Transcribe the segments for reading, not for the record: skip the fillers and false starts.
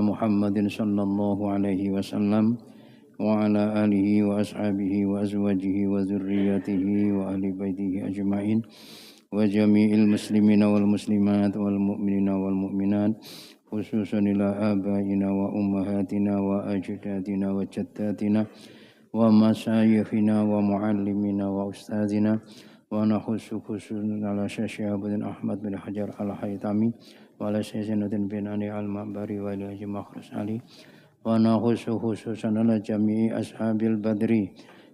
محمد صلى الله عليه وسلم وعلى آله وأصحابه وأزواجه وذريته وأهل بيته أجمعين وجميع المسلمين والمسلمات والمؤمنين والمؤمنات خصوصا إلى آبائنا وأمهاتنا وأجدادنا وجداتنا ومشايخنا ومعلمنا وأستاذنا ونخص خصوصا على شيخ بن أحمد بن حجر الهيثمي وعلى سيدنا بن علي المعبري وعلى مخرج علي ونخص خصوصا على جميع أصحاب البدر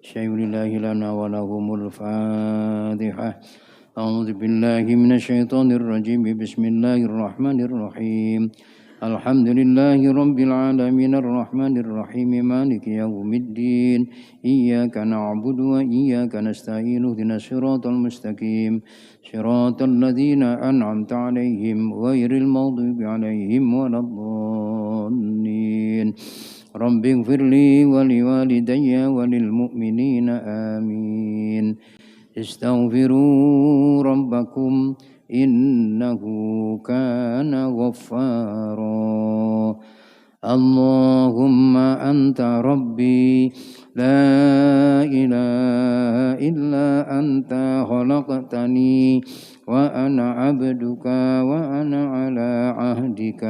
شيء لله لنا ولهم الفاتحة. أعوذ بالله من الشيطان الرجيم بسم الله الرحمن الرحيم الحمد لله رب العالمين الرحمن الرحيم مالك يوم الدين إياك نعبد وإياك نستعين اهدنا الصراط المستقيم صراط الذين أنعمت عليهم غير المغضوب عليهم ولا الضالين رب اغفر لي ولوالدي وللمؤمنين آمين استغفروا ربكم إنه كان غفارا اللهم أنت ربي لا إله إلا أنت خلقتني وأنا عبدك وأنا على عهدك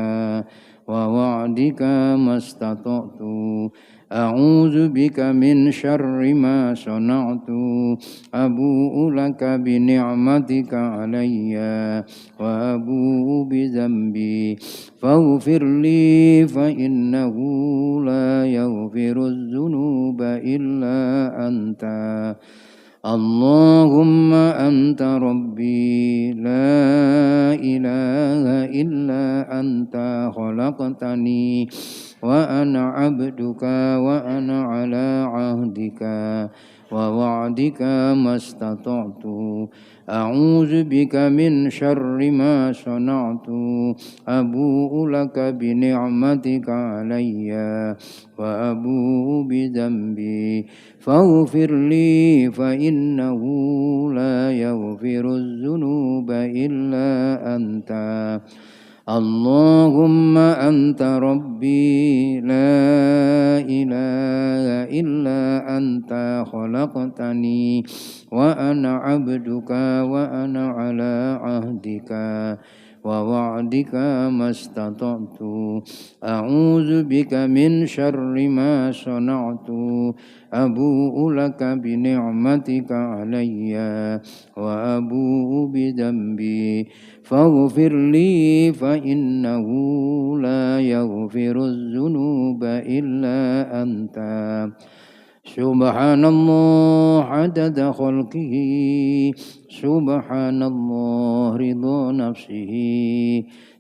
ووعدك ما استطعت أعوذ بك من شر ما صنعت أبوء لك بنعمتك علي وأبوء بذنبي فاغفر لي فإنه لا يغفر الذنوب إلا أنت اللهم أنت ربي لا إله إلا أنت خلقتني وأنا عبدك وأنا على عهدك ووعدك ما استطعت أعوذ بك من شر ما صنعت أبوء لك بنعمتك علي وأبوء بذنبي فاغفر لي فإنه لا يغفر الذنوب إلا أنت اللهم أنت ربي لا إله إلا أنت خلقتني وأنا عبدك وأنا على عهدك ووعدك ما استطعت أعوذ بك من شر ما صنعت أبوء لك بنعمتك علي وأبوء بذنبي فاغفر لي فإنه لا يغفر الذنوب إلا أنت سبحان الله عدد خلقه سبحان الله رضا نفسه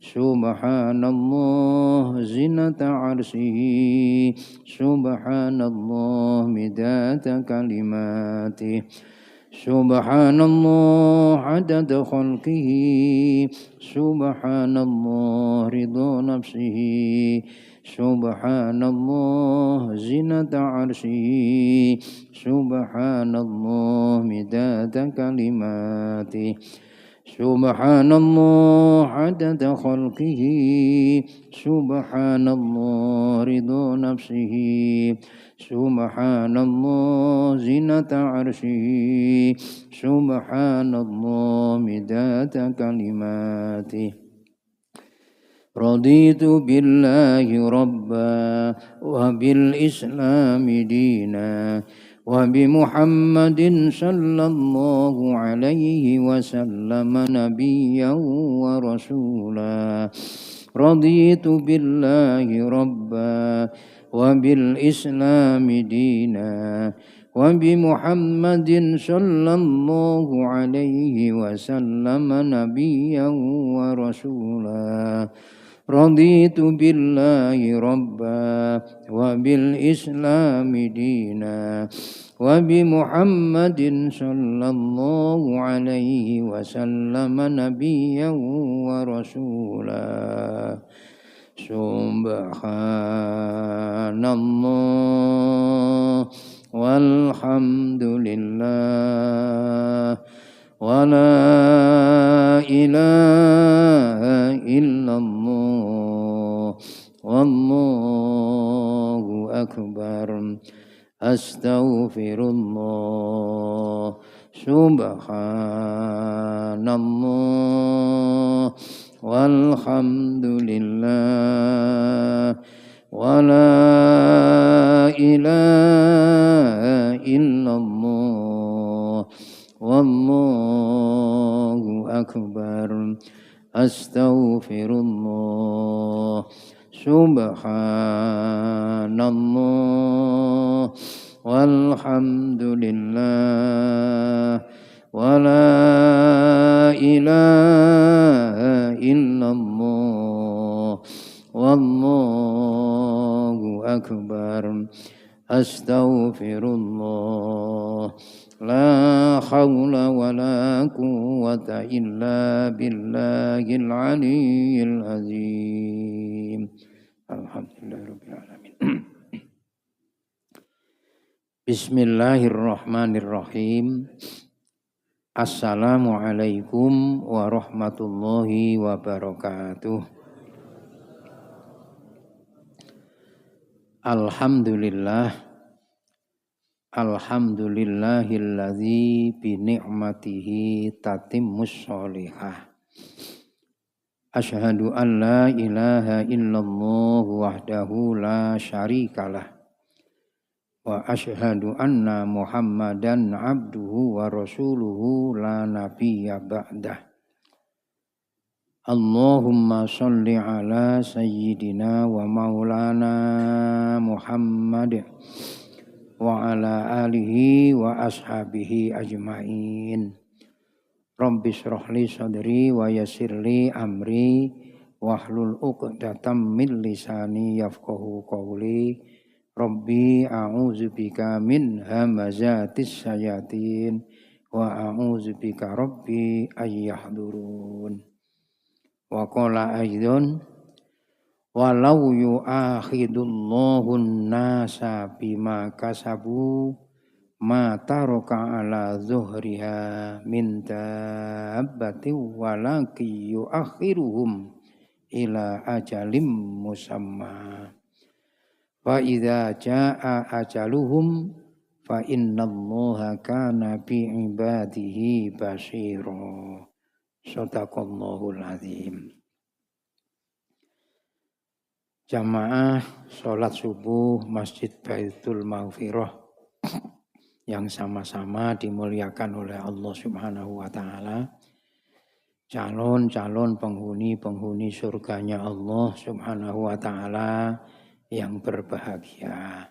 سبحان الله زنة عرشه سبحان الله مداد كلماته سبحان الله عدد خلقه سبحان الله رضا نفسه سبحان الله زنة عرشه سبحان الله مداد كلماته سبحان الله عدد خلقه سبحان الله رضا نفسه سبحان الله زنة عرشه سبحان الله مداد كلماته رضيت بالله ربا وبالإسلام دينا وبمحمد صلى الله عليه وسلم نبيا ورسولا رضيت بالله ربا وبالإسلام دينا وبمحمد صلى الله عليه وسلم نبيا ورسولا رضيت بالله ربا وبالإسلام دينا وبمحمد صلى الله عليه وسلم نبيا ورسولا سبحان الله والحمد لله ولا إله إلا الله Allahu Akbar. Astaghfirullah. Subhanallah. Walhamdulillah. Wa la ilaha illallah. Wallahu akbar. Astaghfirullah. Subhanallah. Walhamdulillah. Wa la ilaha illallah. Wallahu akbar. Astaghfirullah. La hawla wa la quwwata illa billahil aliyyil azim. Alhamdulillahirabbil alamin. Bismillahirrahmanirrahim. Assalamualaikum warahmatullahi wabarakatuh. Alhamdulillah. Alhamdulillahilladzi bi ni'matihi tatimmus sholihah. Asyhadu an la ilaha illallah wahdahu la syarikalah. Wa asyhadu anna Muhammadan abduhu wa rasuluhu la nabiyya ba'dah. Allahumma sholli ala sayyidina wa maulana Muhammad wa ala alihi wa ashabihi ajma'in. Rabbi shrah li sadri wa yassir li amri wahlul 'uqdatam min lisani yafqahu qawli. Rabbi a'udzubika min hamazatis syayatin wa a'udzubika rabbi ayyahdurun. Wa qala aidan walau yu'akhidullahu an-nasa bima kasabu ma taraka ala zuhriha min dabbati walaki yu'akhiruhum ila ajalim musamma. Fa idza jaa ajaluhum fa innallaha kana bi ibadihi basira. Shadaqallahul azim. Jamaah sholat subuh Masjid Baitul Maghfirah yang sama-sama dimuliakan oleh Allah Subhanahu wa taala. Calon-calon penghuni surganya Allah Subhanahu wa taala yang berbahagia.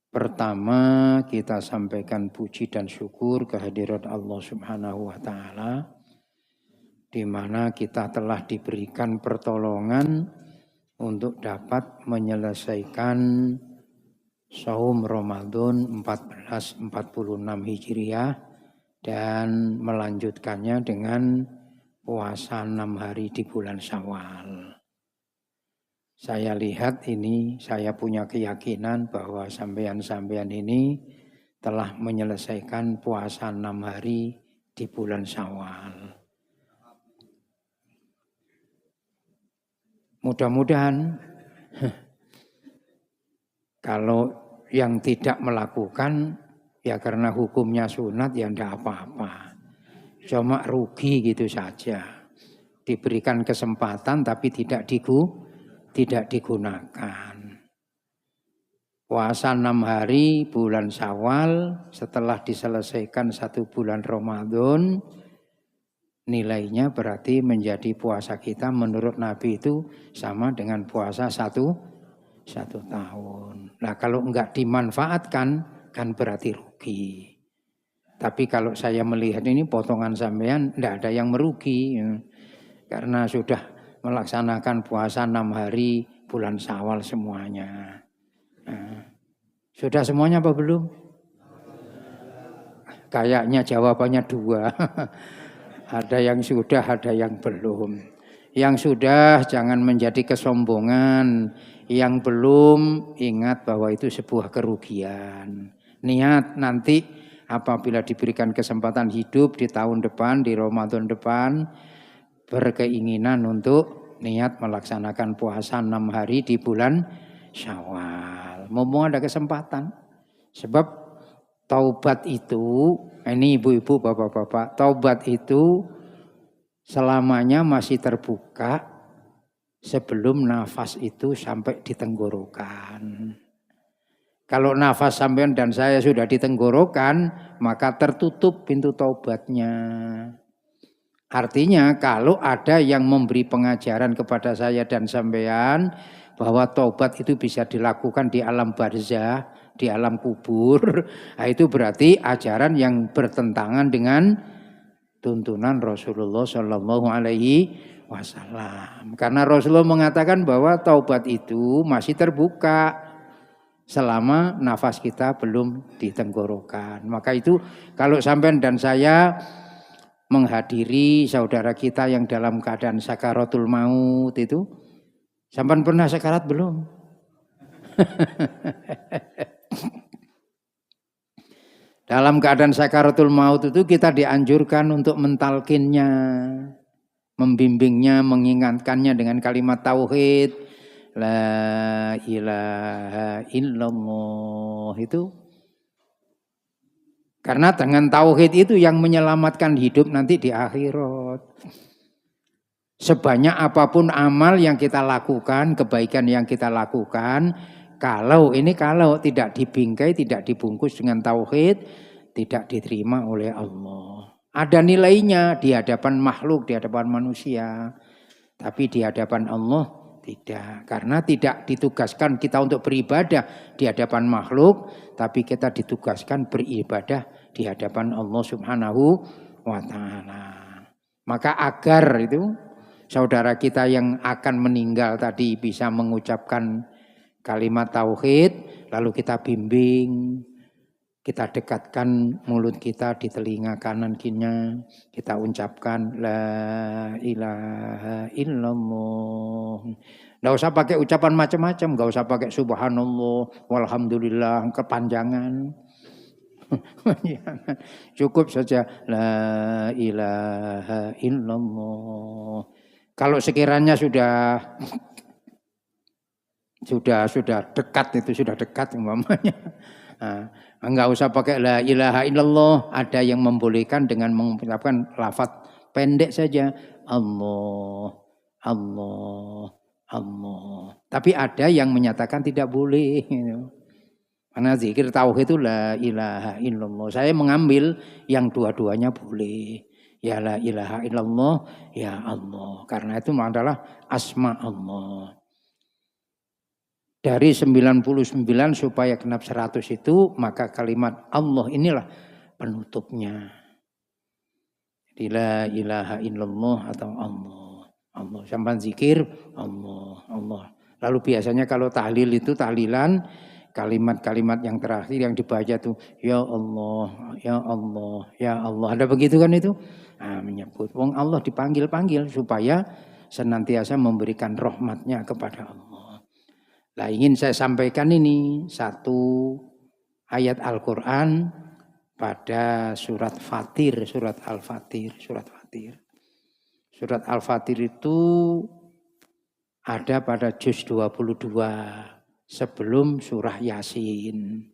Pertama, kita sampaikan puji dan syukur kehadirat Allah Subhanahu wa taala di mana kita telah diberikan pertolongan untuk dapat menyelesaikan saum Ramadan 1446 Hijriah dan melanjutkannya dengan puasa 6 hari di bulan Syawal. Saya lihat ini, saya punya keyakinan bahwa sampean-sampean ini telah menyelesaikan puasa 6 hari di bulan Syawal. Mudah-mudahan kalau yang tidak melakukan ya karena hukumnya sunat ya enggak apa-apa. Cuma rugi gitu saja. Diberikan kesempatan tapi tidak digunakan. Puasa 6 hari bulan Syawal setelah diselesaikan 1 bulan Ramadan. Nilainya berarti menjadi puasa kita menurut Nabi itu sama dengan puasa satu tahun. Nah kalau enggak dimanfaatkan kan berarti rugi. Tapi kalau saya melihat ini potongan sampean enggak ada yang merugi. Karena sudah melaksanakan puasa 6 hari bulan Syawal semuanya. Nah, sudah semuanya apa belum? Kayaknya jawabannya 2. Ada yang sudah, ada yang belum. Yang sudah jangan menjadi kesombongan. Yang belum ingat bahwa itu sebuah kerugian. Niat nanti apabila diberikan kesempatan hidup di tahun depan, di Ramadan depan, berkeinginan untuk niat melaksanakan puasa 6 hari di bulan Syawal. Mumpung ada kesempatan. Sebab taubat itu, ini ibu-ibu, bapak-bapak, taubat itu selamanya masih terbuka sebelum nafas itu sampai di tenggorokan. Kalau nafas sampean dan saya sudah di tenggorokan, maka tertutup pintu taubatnya. Artinya kalau ada yang memberi pengajaran kepada saya dan sampean bahwa taubat itu bisa dilakukan di alam barzah, di alam kubur, nah itu berarti ajaran yang bertentangan dengan tuntunan Rasulullah Shallallahu Alaihi Wasallam. Karena Rasulullah mengatakan bahwa taubat itu masih terbuka selama nafas kita belum di tenggorokan. Maka itu kalau sampean dan saya menghadiri saudara kita yang dalam keadaan sakaratul maut itu, sampean pernah sakarat belum? Dalam keadaan sakaratul maut itu kita dianjurkan untuk mentalkinnya, membimbingnya, mengingatkannya dengan kalimat tauhid, la ilaha illallah itu. Karena dengan tauhid itu yang menyelamatkan hidup nanti di akhirat. Sebanyak apapun amal yang kita lakukan, kebaikan yang kita lakukan, kalau tidak dibingkai, tidak dibungkus dengan tauhid, tidak diterima oleh Allah. Ada nilainya di hadapan makhluk, di hadapan manusia. Tapi di hadapan Allah tidak. Karena tidak ditugaskan kita untuk beribadah di hadapan makhluk, tapi kita ditugaskan beribadah di hadapan Allah Subhanahu wa Ta'ala. Maka agar itu saudara kita yang akan meninggal tadi bisa mengucapkan kalimat tauhid, lalu kita bimbing, kita dekatkan mulut kita di telinga kanan kirinya, kita ucapkan la ilaha illallah. Nggak usah pakai ucapan macam-macam, nggak usah pakai subhanallah, walhamdulillah, kepanjangan. Cukup saja la ilaha illallah. Kalau sekiranya sudah dekat, itu sudah dekat umpamanya. Enggak usah pakai la ilaha illallah, ada yang membolehkan dengan mengucapkan lafaz pendek saja, Allah, Allah, Allah. Tapi ada yang menyatakan tidak boleh. Karena zikir tauhid itu la ilaha illallah. Saya mengambil yang dua-duanya boleh. Ya la ilaha illallah, ya Allah. Karena itu adalah asma Allah. Dari 99 supaya genap 100 itu, maka kalimat Allah inilah penutupnya. Jadi la ilaha illallah atau Allah. Allah. Sampai zikir Allah, Allah. Lalu biasanya kalau tahlil itu tahlilan, kalimat-kalimat yang terakhir yang dibaca tuh ya Allah, ya Allah, ya Allah. Ada begitu kan itu? Menyebut wong Allah dipanggil-panggil supaya senantiasa memberikan rahmatnya kepada Allah. Nah, ingin saya sampaikan ini satu ayat Al-Qur'an pada surat Fatir, surat Al-Fatir, surat Fatir. Surat Al-Fatir itu ada pada juz 22 sebelum surah Yasin.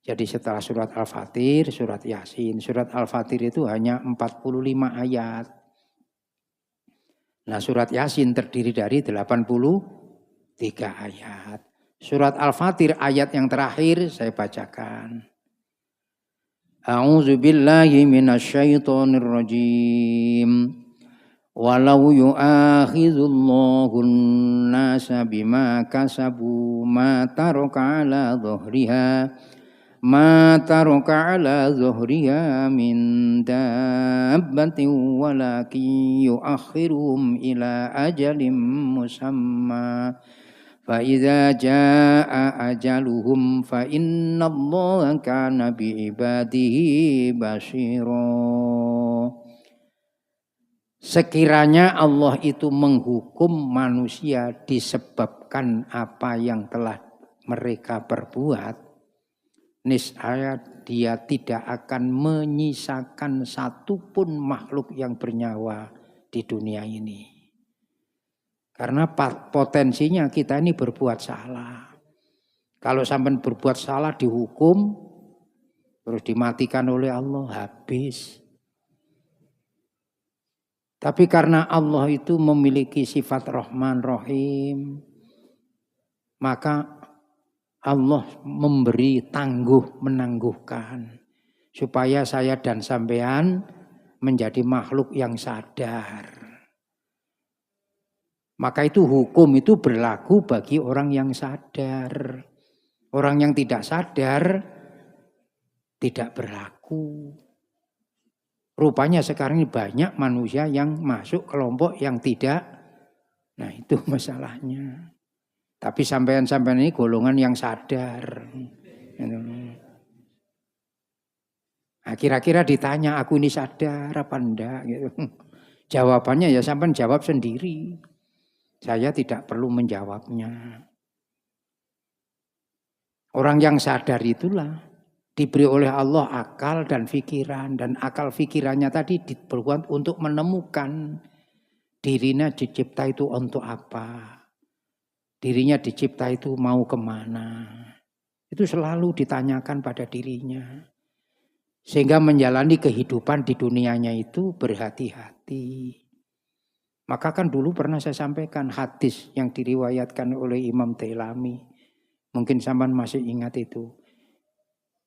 Jadi setelah surat Al-Fatir, surat Yasin. Surat Al-Fatir itu hanya 45 ayat. Nah, surat Yasin terdiri dari 83 ayat. Surat Al-Fatir ayat yang terakhir saya bacakan. A'udzu billahi minasyaitonir rajim. Walau yu'akhidullahu an-nasa bima kasabu ma taraka ala dhuhriha min dabbatin walakin yu'akhiruhum ila ajalin musamma fa idza jaa ajaluhum fa innallaha kana bi ibadihi basira. Sekiranya Allah itu menghukum manusia disebabkan apa yang telah mereka perbuat, niscaya dia tidak akan menyisakan satupun makhluk yang bernyawa di dunia ini. Karena potensinya kita ini berbuat salah. Kalau sampai berbuat salah dihukum, terus dimatikan oleh Allah, habis. Tapi karena Allah itu memiliki sifat Rahman Rahim, maka Allah memberi tangguh menangguhkan. Supaya saya dan sampean menjadi makhluk yang sadar. Maka itu hukum itu berlaku bagi orang yang sadar. Orang yang tidak sadar tidak berlaku. Rupanya sekarang ini banyak manusia yang masuk kelompok yang tidak. Nah itu masalahnya. Tapi sampean-sampean ini golongan yang sadar. Nah, kira-kira ditanya aku ini sadar apa enggak gitu. Jawabannya ya sampean jawab sendiri. Saya tidak perlu menjawabnya. Orang yang sadar itulah diberi oleh Allah akal dan pikiran. Dan akal pikirannya tadi diperbuat untuk menemukan dirinya dicipta itu untuk apa. Dirinya dicipta itu mau kemana. Itu selalu ditanyakan pada dirinya. Sehingga menjalani kehidupan di dunianya itu berhati-hati. Maka kan dulu pernah saya sampaikan hadis yang diriwayatkan oleh Imam Dailami. Mungkin sampean masih ingat itu.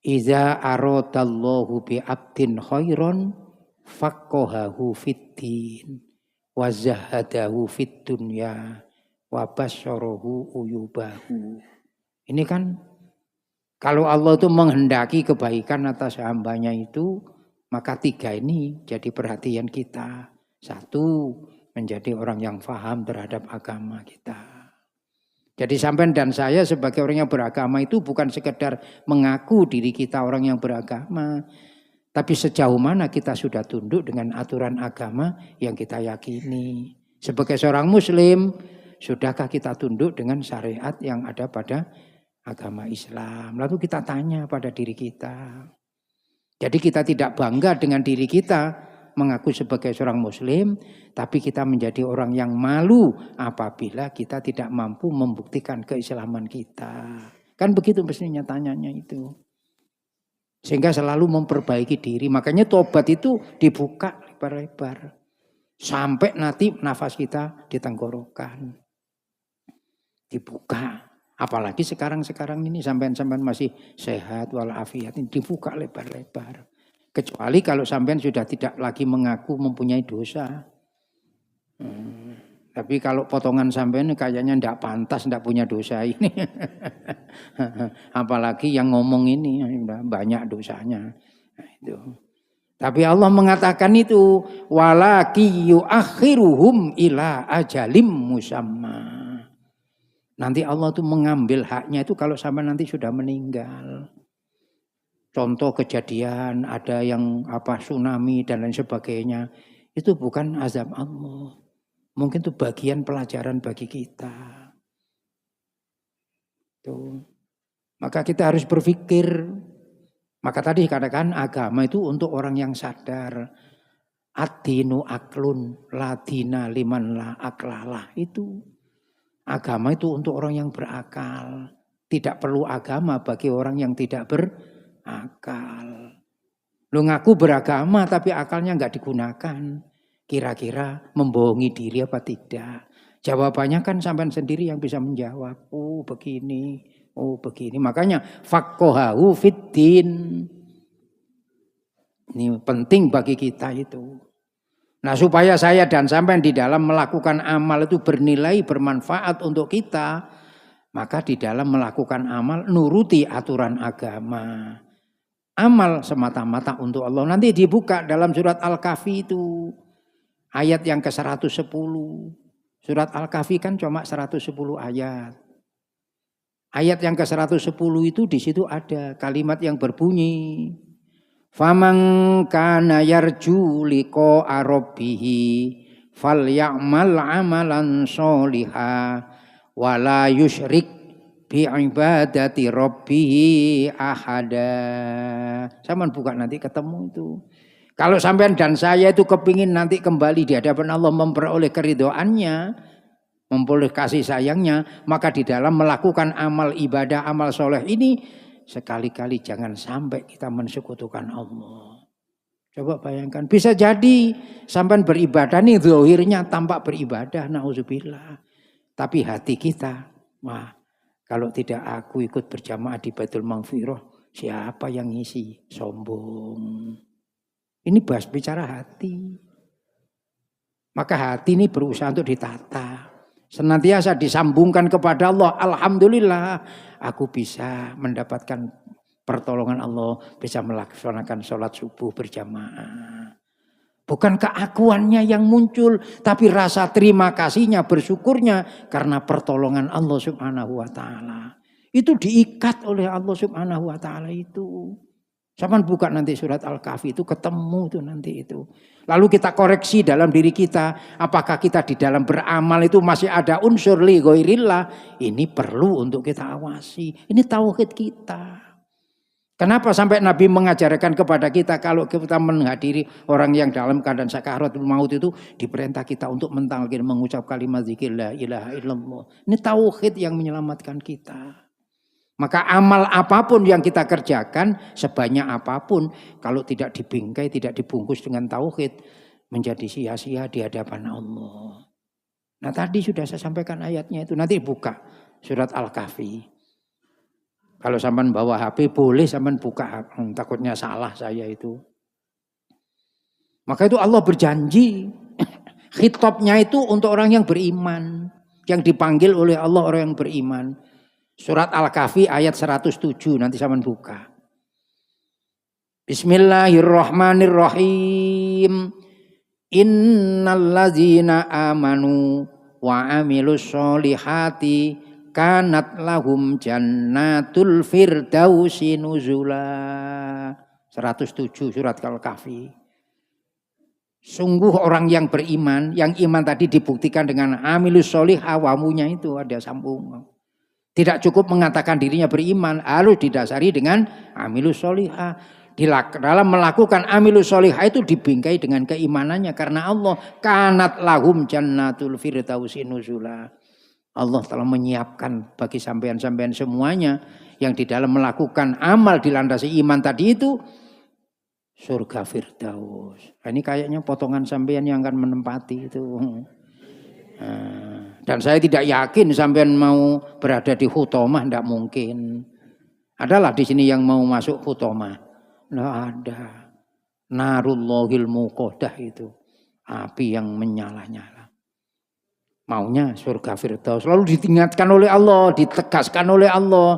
Iza aradallahu bi abdin khairon faqahahu fiddin wa zahadahu fid dunya wa basyarahu uyubahu. Ini kan kalau Allah itu menghendaki kebaikan atas hambanya itu, maka tiga ini jadi perhatian kita. Satu, menjadi orang yang paham terhadap agama kita. Jadi sampean dan saya sebagai orang yang beragama itu bukan sekedar mengaku diri kita orang yang beragama. Tapi sejauh mana kita sudah tunduk dengan aturan agama yang kita yakini. Sebagai seorang muslim, sudahkah kita tunduk dengan syariat yang ada pada agama Islam. Lalu kita tanya pada diri kita. Jadi kita tidak bangga dengan diri kita mengaku sebagai seorang muslim, tapi kita menjadi orang yang malu apabila kita tidak mampu membuktikan keislaman kita. Kan begitu mestinya tanyanya itu. Sehingga selalu memperbaiki diri. Makanya tobat itu dibuka lebar-lebar. Sampai nanti nafas kita di tenggorokan. Dibuka. Apalagi sekarang ini sampean-sampean masih sehat walafiat. Dibuka lebar-lebar. Kecuali kalau sampean sudah tidak lagi mengaku mempunyai dosa. Tapi kalau potongan sampean kayaknya tidak pantas, tidak punya dosa ini. Apalagi yang ngomong ini banyak dosanya. Nah, itu. Tapi Allah mengatakan itu walaki yuakhiruhum ila ajalim musamma. Nanti Allah tuh mengambil haknya itu kalau sampean nanti sudah meninggal. Contoh kejadian ada yang tsunami dan lain sebagainya. Itu bukan azab Allah. Mungkin itu bagian pelajaran bagi kita. Tuh. Maka kita harus berpikir. Maka tadi dikatakan agama itu untuk orang yang sadar. Ad-dinu aklun, la dina liman la aklalah. Itu. Agama itu untuk orang yang berakal. Tidak perlu agama bagi orang yang tidak berakal. Lu ngaku beragama tapi akalnya enggak digunakan. Kira-kira membohongi diri apa tidak? Jawabannya kan sampean sendiri yang bisa menjawab. Oh begini, oh begini. Makanya faqahahu fiddin. Ini penting bagi kita itu. Nah supaya saya dan sampean di dalam melakukan amal itu bernilai, bermanfaat untuk kita. Maka di dalam melakukan amal nuruti aturan agama. Amal semata-mata untuk Allah. Nanti dibuka dalam surat Al-Kahfi itu. Ayat yang ke-110. Surat Al-Kahfi kan cuma 110 ayat. Ayat yang ke-110 itu di situ ada kalimat yang berbunyi. Faman kana yarju liqa'a rabbih falyamal amalan sholiha wala yusyrik bi'ibadati rabbih ahada. Saman buka nanti ketemu itu. Kalau sampean dan saya itu kepingin nanti kembali di hadapan Allah memperoleh keridhoannya, memperoleh kasih sayangnya, maka di dalam melakukan amal ibadah, amal soleh ini sekali-kali jangan sampai kita mensekutukan Allah. Coba bayangkan, bisa jadi sampai beribadah nih zahirnya tampak beribadah, nauzubillah. Tapi hati kita, wah kalau tidak aku ikut berjamaah di Baitul Maghfirah, siapa yang ngisi? Sombong. Ini bicara hati. Maka hati ini berusaha untuk ditata. Senantiasa disambungkan kepada Allah. Alhamdulillah aku bisa mendapatkan pertolongan Allah. Bisa melaksanakan sholat subuh berjamaah. Bukan keakuannya yang muncul. Tapi rasa terima kasihnya, bersyukurnya. Karena pertolongan Allah subhanahu wa ta'ala. Itu diikat oleh Allah subhanahu wa ta'ala itu. Sama buka nanti surat Al-Kahfi itu ketemu itu nanti itu. Lalu kita koreksi dalam diri kita. Apakah kita di dalam beramal itu masih ada unsur li ghairillah. Ini perlu untuk kita awasi. Ini tauhid kita. Kenapa sampai Nabi mengajarkan kepada kita. Kalau kita menghadiri orang yang dalam keadaan sakaratul maut itu. Diperintah kita untuk mentalkin mengucap kalimat zikir la ilaha illallah. Ini tauhid yang menyelamatkan kita. Maka amal apapun yang kita kerjakan, sebanyak apapun, kalau tidak dibingkai, tidak dibungkus dengan tauhid, menjadi sia-sia di hadapan Allah. Nah tadi sudah saya sampaikan ayatnya itu, nanti buka surat Al-Kahfi. Kalau sampean bawa HP boleh sampean buka, takutnya salah saya itu. Maka itu Allah berjanji, khitabnya itu untuk orang yang beriman, yang dipanggil oleh Allah orang yang beriman. Surat Al-Kahfi ayat 107 nanti sampean buka. Bismillahirrahmanirrahim. Innallazina amanu wa amilus solihati kanat lahum jannatul firdausi nuzula. 107 surat Al-Kahfi. Sungguh orang yang beriman, yang iman tadi dibuktikan dengan amilus solih awamunya itu ada sambung. Tidak cukup mengatakan dirinya beriman, harus didasari dengan amilus solihah. Dalam melakukan amilus solihah itu dibingkai dengan keimanannya. Karena Allah kanat lahum jannatul firdausi nuzula. Allah telah menyiapkan bagi sampean-sampean semuanya yang di dalam melakukan amal dilandasi iman tadi itu surga firdaus. Nah, ini kayaknya potongan sampean yang akan menempati itu. Dan saya tidak yakin sampean mau berada di Hutomah, tidak mungkin. Adalah di sini yang mau masuk Hutomah, tidak ada. Narullahil muqaddah itu, api yang menyala-nyala. Maunya surga firdaus. Lalu diingatkan oleh Allah, ditegaskan oleh Allah.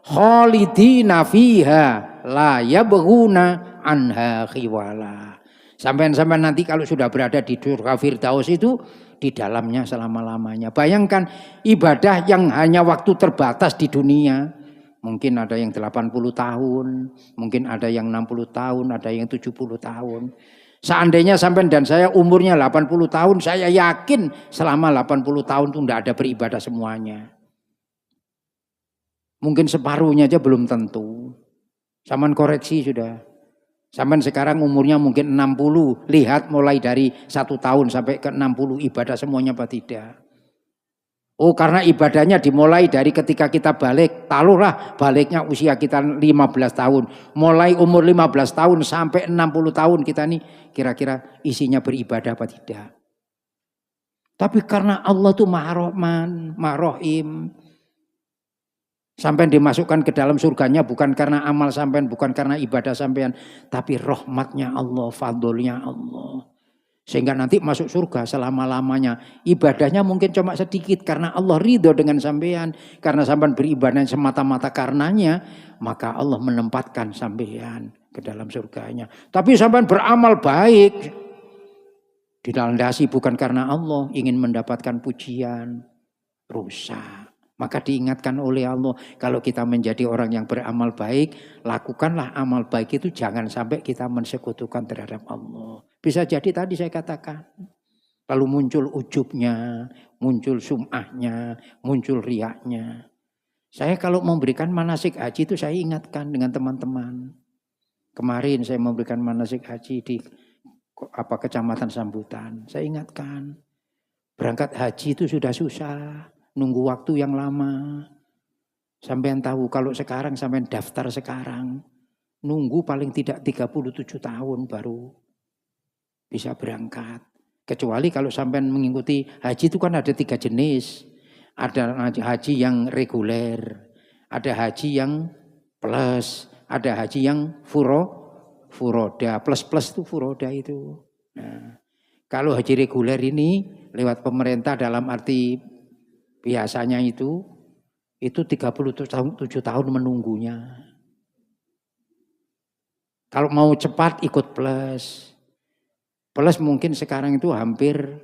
Khalidina fiha la yabghuna anha khiwala. Sampai-sampai nanti kalau sudah berada di surga firdaus itu di dalamnya selama-lamanya. Bayangkan ibadah yang hanya waktu terbatas di dunia. Mungkin ada yang 80 tahun, mungkin ada yang 60 tahun, ada yang 70 tahun. Seandainya sampai dan saya umurnya 80 tahun, saya yakin selama 80 tahun itu tidak ada beribadah semuanya. Mungkin separuhnya aja belum tentu. Saman koreksi sudah. Sampai sekarang umurnya mungkin 60. Lihat mulai dari 1 tahun sampai ke 60 ibadah semuanya apa tidak. Oh karena ibadahnya dimulai dari ketika kita balik. Taruhlah baliknya usia kita 15 tahun. Mulai umur 15 tahun sampai 60 tahun kita nih kira-kira isinya beribadah apa tidak. Tapi karena Allah tuh Maha Rahman, Maha Rahim. Sampai dimasukkan ke dalam surganya bukan karena amal sampean, bukan karena ibadah sampean, tapi rahmatnya Allah, fadlnya Allah. Sehingga nanti masuk surga selama-lamanya. Ibadahnya mungkin cuma sedikit karena Allah ridho dengan sampean. Karena sampean beribadah semata-mata karenanya, maka Allah menempatkan sampean ke dalam surganya. Tapi sampean beramal baik, dilandasi bukan karena Allah ingin mendapatkan pujian, rusak. Maka diingatkan oleh Allah, kalau kita menjadi orang yang beramal baik, lakukanlah amal baik itu jangan sampai kita mensekutukan terhadap Allah. Bisa jadi tadi saya katakan, lalu muncul ujubnya, muncul sum'ahnya, muncul riaknya. Saya kalau memberikan manasik haji itu saya ingatkan dengan teman-teman. Kemarin saya memberikan manasik haji di Kecamatan Sambutan, saya ingatkan. Berangkat haji itu sudah susah, nunggu waktu yang lama. Sampean tahu kalau sekarang sampean daftar sekarang, nunggu paling tidak 37 tahun baru bisa berangkat. Kecuali kalau sampean mengikuti haji itu kan ada 3 jenis. Ada haji yang reguler, ada haji yang plus, ada haji yang furoda. Plus itu furoda itu. Nah, kalau haji reguler ini lewat pemerintah dalam arti biasanya itu 37 tahun menunggunya. Kalau mau cepat ikut plus. Plus mungkin sekarang itu hampir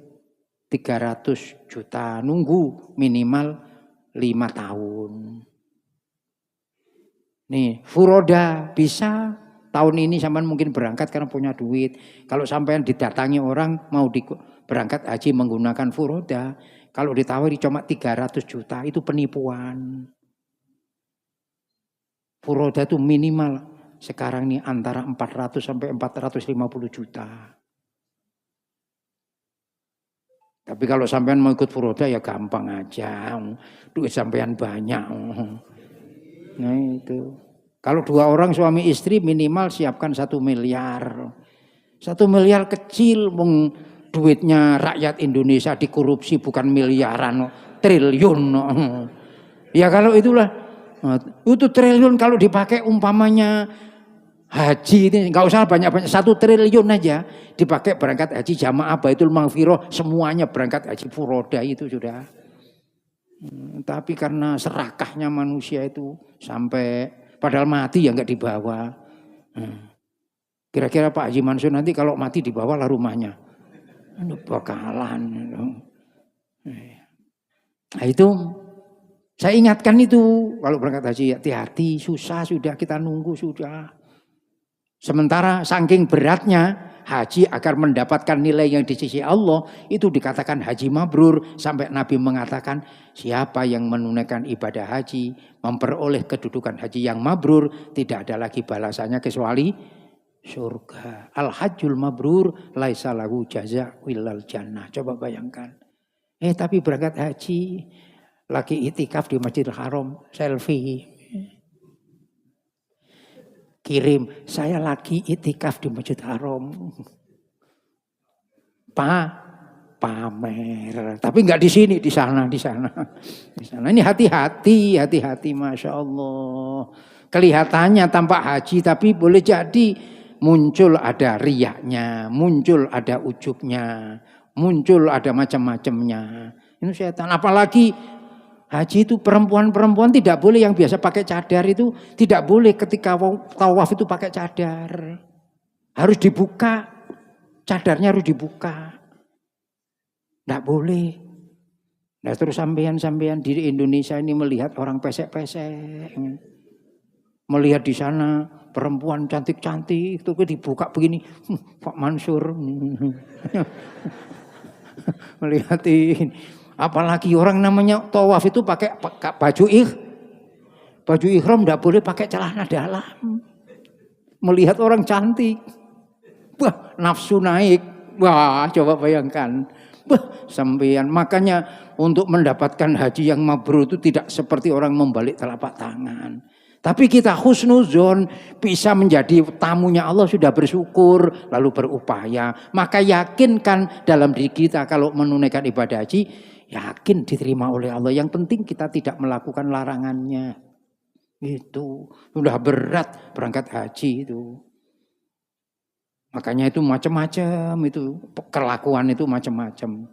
300 juta. Nunggu minimal 5 tahun. Nih, furoda bisa tahun ini sampean mungkin berangkat karena punya duit. Kalau sampean didatangi orang mau berangkat haji menggunakan furoda, kalau ditawari cuma 300 juta itu penipuan. Furoda itu minimal sekarang ini antara 400 sampai 450 juta. Tapi kalau sampean mau ikut furoda ya gampang aja. Duit sampean banyak. Nah itu. Kalau 2 orang suami istri minimal siapkan 1 miliar. 1 miliar kecil, duitnya rakyat Indonesia dikorupsi bukan miliaran, triliun. Ya kalau itulah, itu triliun kalau dipakai umpamanya haji ini nggak usah banyak-banyak, 1 triliun aja dipakai berangkat haji jamaah Baitul Maghfirah, semuanya berangkat haji furoda itu sudah. Tapi karena serakahnya manusia itu sampai padahal mati ya nggak dibawa. Kira-kira Pak Haji Mansur nanti kalau mati dibawalah rumahnya. Bakalan. Nah itu saya ingatkan itu kalau berangkat haji hati-hati, susah sudah kita nunggu sudah. Sementara saking beratnya haji agar mendapatkan nilai yang di sisi Allah itu dikatakan haji mabrur, sampai Nabi mengatakan siapa yang menunaikan ibadah haji memperoleh kedudukan haji yang mabrur tidak ada lagi balasannya kecuali surga. Al hajjul mabrur laisa lahu jaza illal jannah. Coba bayangkan. Tapi berangkat haji lagi itikaf di Masjidil Haram, selfie. Kirim, saya lagi itikaf di Masjid Haram. Pamer. Tapi enggak di sini, di sana. Di sana. Ini hati-hati, Masya Allah. Kelihatannya tampak haji, tapi boleh jadi muncul ada riyaknya, muncul ada ujubnya, muncul ada macam-macamnya. Ini setan. Apalagi haji itu perempuan-perempuan tidak boleh, yang biasa pakai cadar itu tidak boleh ketika tawaf itu pakai cadar. Harus dibuka, cadarnya harus dibuka. Tidak boleh. Nah terus sampean di Indonesia ini melihat orang pesek-pesek. Melihat di sana perempuan cantik-cantik itu dibuka begini. Pak Mansur. Melihat ini. Apalagi orang namanya tawaf itu pakai baju ihram, tidak boleh pakai celana dalam. Melihat orang cantik, wah nafsu naik, wah coba bayangkan, wah sampean. Makanya untuk mendapatkan haji yang mabrur itu tidak seperti orang membalik telapak tangan. Tapi kita husnuzon bisa menjadi tamunya Allah, sudah bersyukur lalu berupaya. Maka yakinkan dalam diri kita kalau menunaikan ibadah haji, yakin diterima oleh Allah. Yang penting kita tidak melakukan larangannya. Itu sudah berat berangkat haji itu. Makanya itu macam-macam, itu kelakuan itu macam-macam.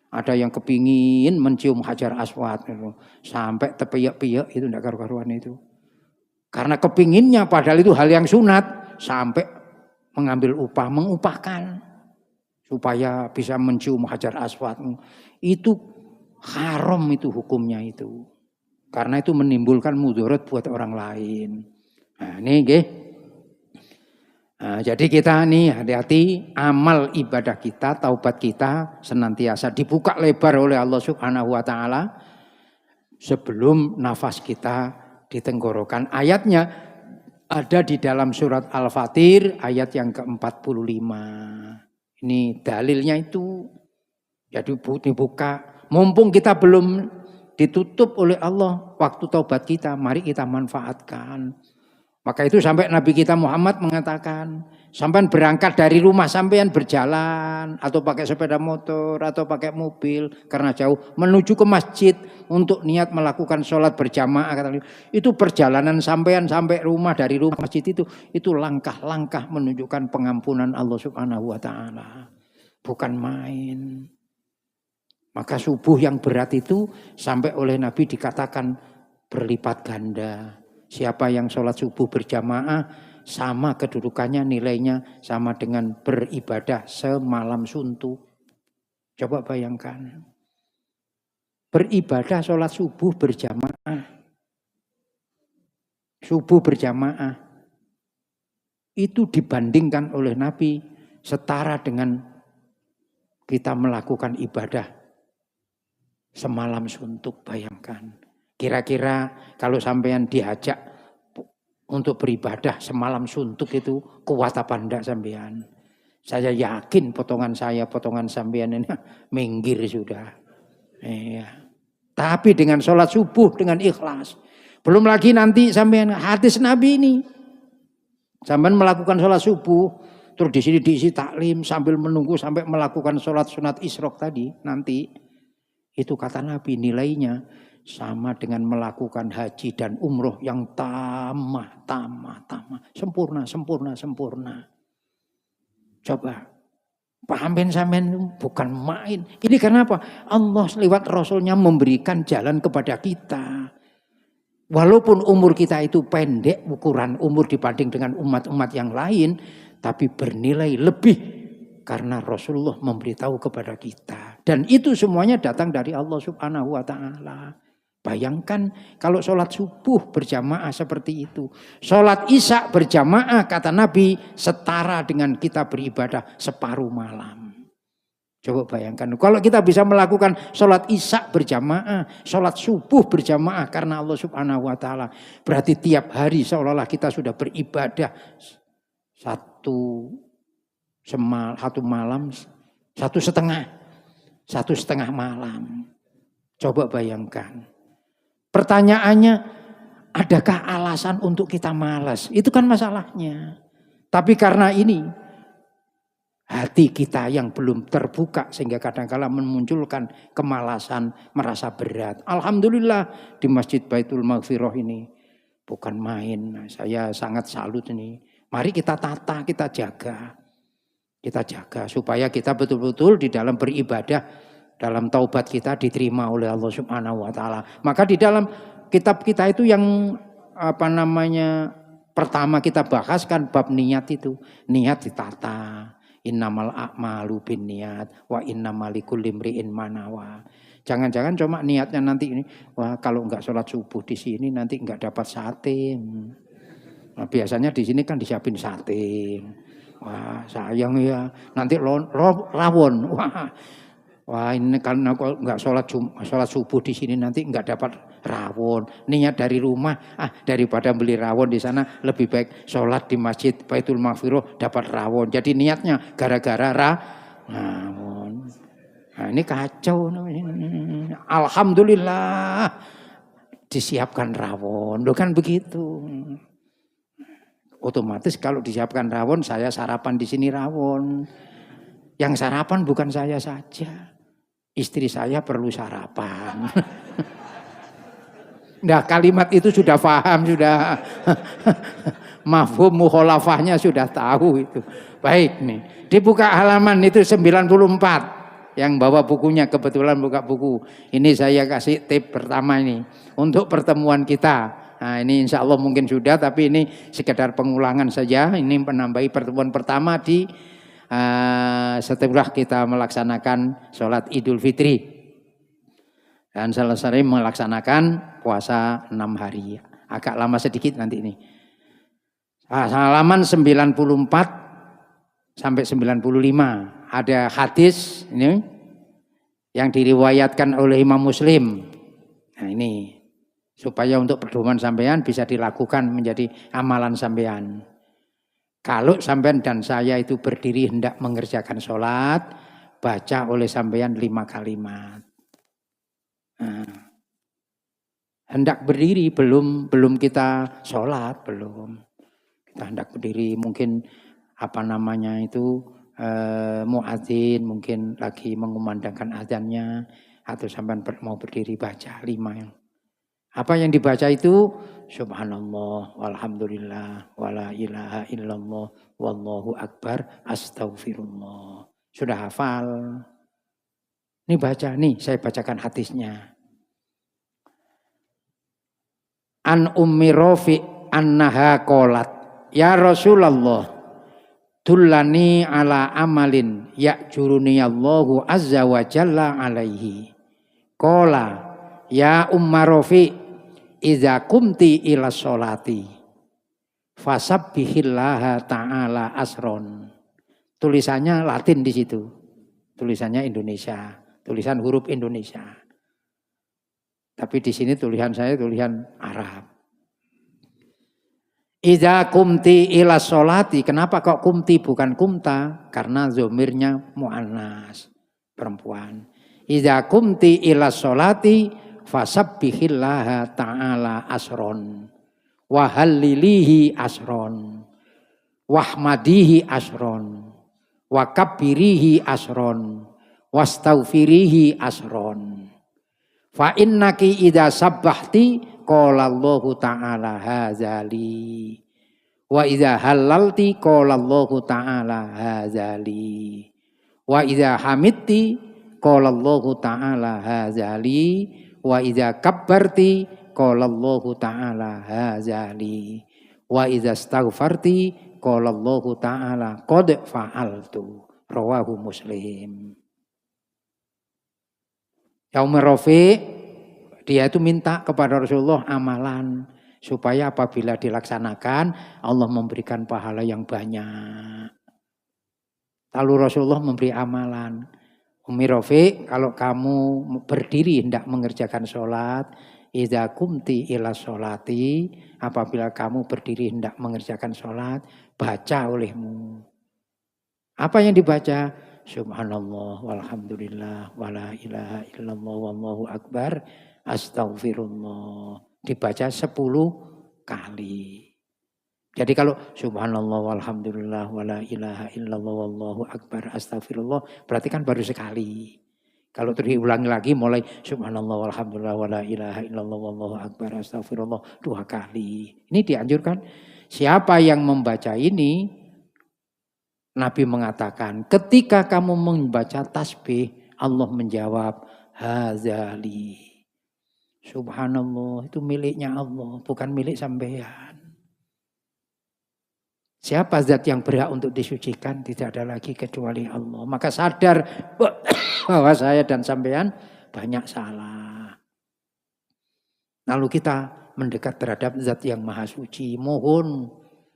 Ada yang kepingin mencium Hajar Aswad itu, sampai tepiak-piak itu tidak karu-karuan itu. Karena kepinginnya padahal itu hal yang sunat, sampai mengambil upah, mengupahkan supaya bisa mencium Hajar Aswad. Itu haram itu hukumnya itu. Karena itu menimbulkan mudarat buat orang lain. Nah, ini nggih. Nah, jadi kita nih hati-hati, amal ibadah kita, taubat kita senantiasa dibuka lebar oleh Allah Subhanahu wa taala sebelum nafas kita di tenggorokan. Ayatnya ada di dalam surat Al-Fatir ayat yang ke-45. Ini dalilnya itu. Jadi dibuka. Mumpung kita belum ditutup oleh Allah waktu taubat kita, mari kita manfaatkan. Maka itu sampai Nabi kita Muhammad mengatakan, sampean berangkat dari rumah sampean berjalan atau pakai sepeda motor atau pakai mobil karena jauh menuju ke masjid untuk niat melakukan sholat berjamaah, itu perjalanan sampean sampai rumah dari rumah masjid itu langkah-langkah menunjukkan pengampunan Allah Subhanahu wa taala. Bukan main. Maka subuh yang berat itu sampai oleh Nabi dikatakan berlipat ganda. Siapa yang sholat subuh berjamaah sama kedudukannya, nilainya sama dengan beribadah semalam suntuk. Coba bayangkan. Beribadah sholat subuh berjamaah. Subuh berjamaah. Itu dibandingkan oleh Nabi setara dengan kita melakukan ibadah semalam suntuk, bayangkan. Kira-kira kalau sampean diajak untuk beribadah semalam suntuk itu kuat apa enggak sampean? Saya yakin potongan sampean ini minggir sudah. Iya. Tapi dengan sholat subuh dengan ikhlas. Belum lagi nanti sampean hadis Nabi ini. Sampean melakukan sholat subuh, terus di sini diisi taklim sambil menunggu sampai melakukan sholat sunat isyraq tadi nanti. Itu kata Nabi nilainya sama dengan melakukan haji dan umroh yang tamah. Sempurna. Coba. Pahamin sampean bukan main. Ini karena apa? Allah lewat Rasulnya memberikan jalan kepada kita. Walaupun umur kita itu pendek, ukuran umur dibanding dengan umat-umat yang lain. Tapi bernilai lebih. Karena Rasulullah memberitahu kepada kita. Dan itu semuanya datang dari Allah Subhanahu wa ta'ala. Bayangkan kalau sholat subuh berjamaah seperti itu. Sholat isya berjamaah kata Nabi setara dengan kita beribadah separuh malam. Coba bayangkan. Kalau kita bisa melakukan sholat isya berjamaah. Sholat subuh berjamaah karena Allah Subhanahu wa ta'ala. Berarti tiap hari seolah-olah kita sudah beribadah satu malam, satu setengah malam. Coba bayangkan. Pertanyaannya, adakah alasan untuk kita malas? Itu kan masalahnya. Tapi karena ini, hati kita yang belum terbuka sehingga kadang-kala memunculkan kemalasan, merasa berat. Alhamdulillah di Masjid Baitul Maghfirah ini bukan main. Saya sangat salut ini. Mari kita tata, kita jaga. Kita jaga supaya kita betul-betul di dalam beribadah, dalam taubat kita diterima oleh Allah Subhanahu wa ta'ala. Maka di dalam kitab kita itu yang pertama kita bahas kan bab niat itu. Niat ditata. Innamal a'malu binniyat wa innamal likulli imri'in ma nawa. Jangan-jangan cuma niatnya nanti ini, wah kalau enggak sholat subuh di sini nanti enggak dapat sate. Nah, biasanya di sini kan disiapin sate. Wah sayang ya, nanti rawon. Wah ini karena kalau nggak sholat subuh di sini nanti nggak dapat rawon. Niat dari rumah, daripada beli rawon di sana lebih baik sholat di Masjid Baitul Maghfirah dapat rawon. Jadi niatnya gara-gara rawon. Nah ini kacau. Alhamdulillah disiapkan rawon, loh kan begitu. Otomatis kalau disiapkan rawon, saya sarapan di sini rawon. Yang sarapan bukan saya saja. Istri saya perlu sarapan. Nah kalimat itu sudah paham, sudah mafhum mukhalafahnya sudah tahu itu. Baik nih, dibuka halaman itu 94. Yang bawa bukunya kebetulan buka buku. Ini saya kasih tip pertama ini. Untuk pertemuan kita. Nah ini insya Allah mungkin sudah, tapi ini sekedar pengulangan saja. Ini menambahi pertemuan pertama di setelah kita melaksanakan sholat Idul Fitri. Dan selesai melaksanakan puasa 6 hari. Agak lama sedikit nanti ini. Halaman 94 sampai 95. Ada hadis ini yang diriwayatkan oleh Imam Muslim. Nah ini. Supaya untuk pedoman sampean bisa dilakukan menjadi amalan sampean. Kalau sampean dan saya itu berdiri hendak mengerjakan sholat, baca oleh sampean 5 kalimat. Nah, hendak berdiri belum kita sholat belum. Kita hendak berdiri mungkin muadzin mungkin lagi mengumandangkan azannya atau sampean mau berdiri baca 5. Apa yang dibaca itu? Subhanallah, walhamdulillah, wala ilaha illallah, wallahu akbar, astaghfirullah. Sudah hafal? Ini baca, nih saya bacakan hadisnya. An Ummi Rafi annaha qalat, ya Rasulullah, dullani ala amalin ya'juruni Allahu azza wa jalla alaihi. Qala ya Umma Rafi, iza kumti ila sholati fasabbihillaha ta'ala asron. Tulisannya Latin di situ. Tulisannya Indonesia, tulisan huruf Indonesia. Tapi di sini tulisan saya tulisan Arab. Iza kumti ila sholati. Kenapa kok kumti bukan kumta? Karena zomirnya mu'annas, perempuan. Iza kumti ila sholati fasabbihillaha ta'ala asron wahallilihi asron wahmadihi asron wakabbirihi asron wastaghfirihi asron fa innaki idza sabbahti qala Allahu ta'ala hazali wa idza halalti qala Allahu ta'ala hazali wa idza hamidti qala Allahu ta'ala hazali wa idza kabbarti qala Allahu ta'ala hazali wa idza astaghfarti qala Allahu ta'ala qad fa'altu. Rawahu Muslim. Yaum Rafi, dia itu minta kepada Rasulullah amalan supaya apabila dilaksanakan Allah memberikan pahala yang banyak. Lalu Rasulullah memberi amalan. Ummi Rafi, kalau kamu berdiri hendak mengerjakan sholat, idza kumti ila sholati, apabila kamu berdiri hendak mengerjakan sholat, baca olehmu. Apa yang dibaca? Subhanallah, walhamdulillah, wala ilaha illallah, wallahu akbar, astaghfirullah. Dibaca 10 kali. Jadi kalau subhanallah walhamdulillah wala ilaha illallah wallahu akbar astaghfirullah berarti kan baru sekali. Kalau diulangi lagi mulai subhanallah walhamdulillah wala ilaha illallah wallahu akbar astaghfirullah 2 kali. Ini dianjurkan. Siapa yang membaca ini, Nabi mengatakan ketika kamu membaca tasbih Allah menjawab hazali. Subhanallah itu miliknya Allah bukan milik sampean. Siapa zat yang berhak untuk disucikan? Tidak ada lagi kecuali Allah. Maka sadar bahwa saya dan sampean banyak salah. Lalu kita mendekat terhadap zat yang maha suci. Mohon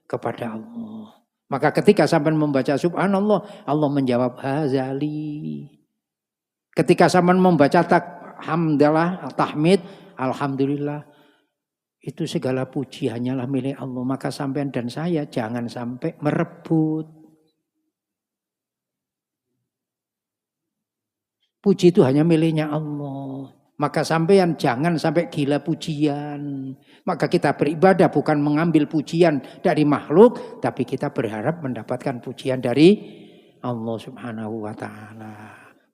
kepada Allah. Maka ketika sampean membaca subhanallah, Allah menjawab hazali. Ketika sampean membaca hamdalah, tahmid, alhamdulillah. Itu segala puji hanyalah milik Allah. Maka sampean dan saya jangan sampai merebut. Puji itu hanya miliknya Allah. Maka sampean jangan sampai gila pujian. Maka kita beribadah bukan mengambil pujian dari makhluk. Tapi kita berharap mendapatkan pujian dari Allah subhanahu wa ta'ala.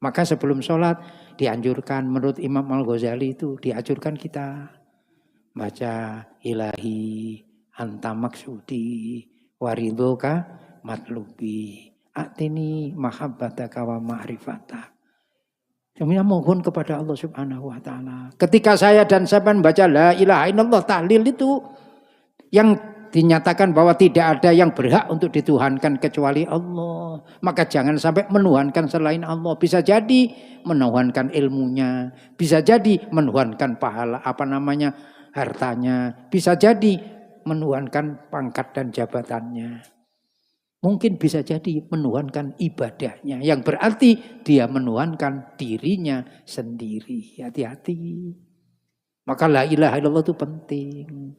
Maka sebelum sholat dianjurkan menurut Imam Al-Ghazali itu dianjurkan kita baca ilahi anta maksudi waridhoka matlubi atini mahabbataka wa ma'rifatak. Semuanya mohon kepada Allah subhanahu wa ta'ala. Ketika saya dan sampean baca la ilaha illallah tahlil itu yang dinyatakan bahwa tidak ada yang berhak untuk dituhankan kecuali Allah. Maka jangan sampai menuhankan selain Allah. Bisa jadi menuhankan ilmunya, bisa jadi menuhankan pahala hartanya, bisa jadi menuhankan pangkat dan jabatannya. Mungkin bisa jadi menuhankan ibadahnya, yang berarti dia menuhankan dirinya sendiri. Hati-hati. Maka la ilaha illallah itu penting.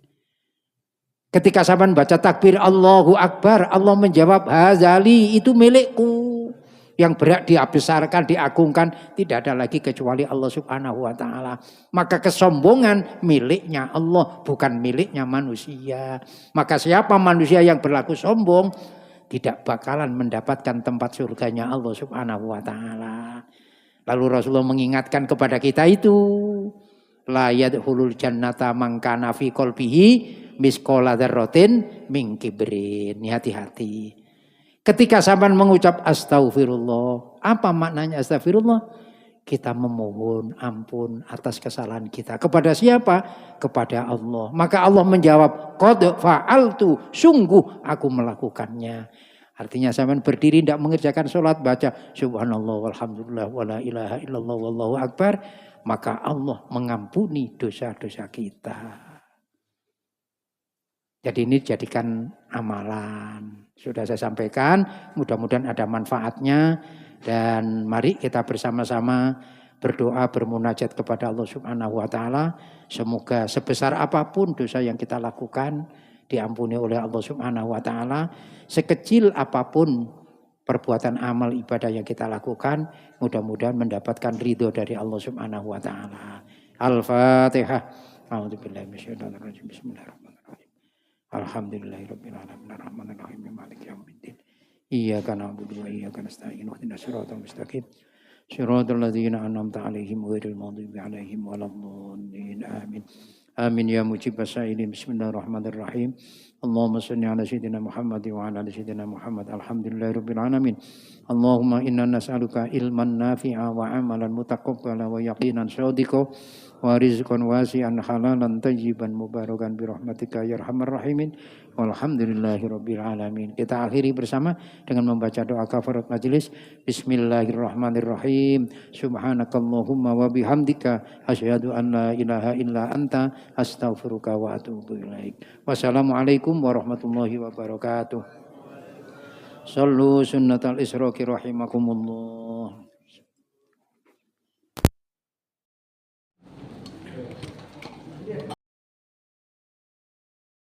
Ketika sampean baca takbir Allahu Akbar, Allah menjawab hazali itu milikku. Yang berhak dibesarkan, diagungkan tidak ada lagi kecuali Allah Subhanahu wa taala. Maka kesombongan miliknya Allah, bukan miliknya manusia. Maka siapa manusia yang berlaku sombong tidak bakalan mendapatkan tempat surganya Allah Subhanahu wa taala. Lalu Rasulullah mengingatkan kepada kita itu, la yadkhulul jannata man kana fi qalbihi misqala dzarratin min kibrin. Hati-hati. Ketika sampean mengucap astaghfirullah, apa maknanya astaghfirullah? Kita memohon ampun atas kesalahan kita. Kepada siapa? Kepada Allah. Maka Allah menjawab, qad fa'altu, sungguh aku melakukannya. Artinya sampean berdiri tidak mengerjakan sholat, baca subhanallah walhamdulillah wala ilaha illallah wallahu akbar, maka Allah mengampuni dosa-dosa kita. Jadi ini jadikan amalan. Sudah saya sampaikan, mudah-mudahan ada manfaatnya. Dan mari kita bersama-sama berdoa, bermunajat kepada Allah Subhanahu wa taala. Semoga sebesar apapun dosa yang kita lakukan diampuni oleh Allah Subhanahu wa taala. Sekecil apapun perbuatan amal ibadah yang kita lakukan, mudah-mudahan mendapatkan ridho dari Allah Subhanahu wa taala. Al-Fatihah. A'udzubillahi minasyaitonir rajim. Bismillahirrahmanirrahim. Alhamdulillahirabbil alamin arrahmanir rahim maliki yaumiddin. Iyyaka na'budu wa iyyaka nasta'in ihdinas siratal mustaqim. Shiratal ladzina an'amta 'alaihim ghairil maghdubi 'alaihim waladdallin. Amin. Amin ya mujibas sa'ilin. Bismillahirrahmanirrahim. Allahumma shalli ala sayyidina Muhammad wa ala ali sayyidina Muhammad. Alhamdulillahirabbil alamin. Allahumma inna nas'aluka ilman nafi'a wa 'amalan mutaqabbala wa yaqinan shadiqa wa rizqan wasi'an halalan tayyiban mubarakan bi rahmatika ya arhamar rahimin. Walhamdulillahirabbil alamin. Kita akhiri bersama dengan membaca doa kafarat majelis. Bismillahirrahmanirrahim. Subhanakallahumma wa bihamdika asyhadu an la ilaha illa anta astaghfiruka wa atubu ilaik. Wassalamualaikum warahmatullahi wabarakatuh. Sallu sunnatal israqi rahimakumullah.